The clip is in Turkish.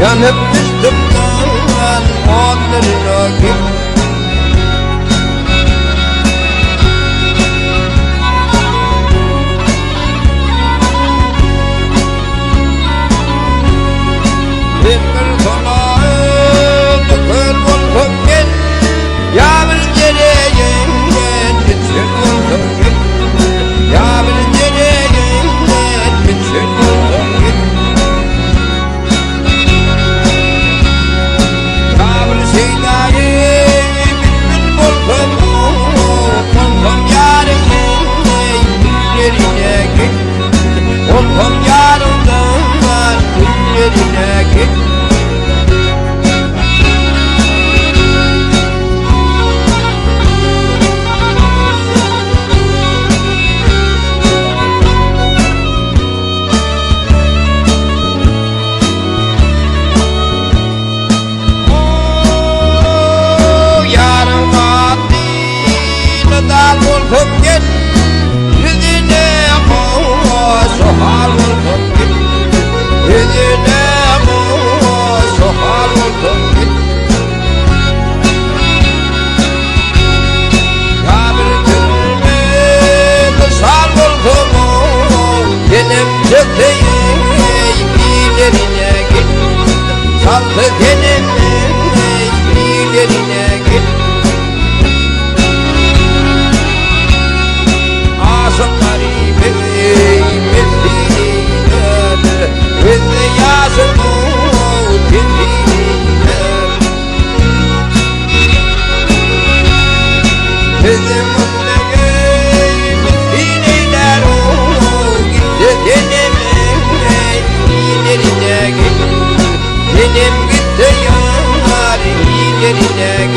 Yanıp düştüm ben onlarına git. Bir sanağı tıkır buldum git. Ya bir cereyin bitir buldum git. Ya bir cereyin bitir buldum git. Oldum yarımdan var günlerine git. Yarım vaktini da buldum git. Yüzüne sohar oldum git. Yüzüne sohar oldum git. Ya bir türlü kısal oldum. Benim çöktüğüm ilerine git. Sallı benim ilerine git. Asım garibim Benim gitti yar ilerine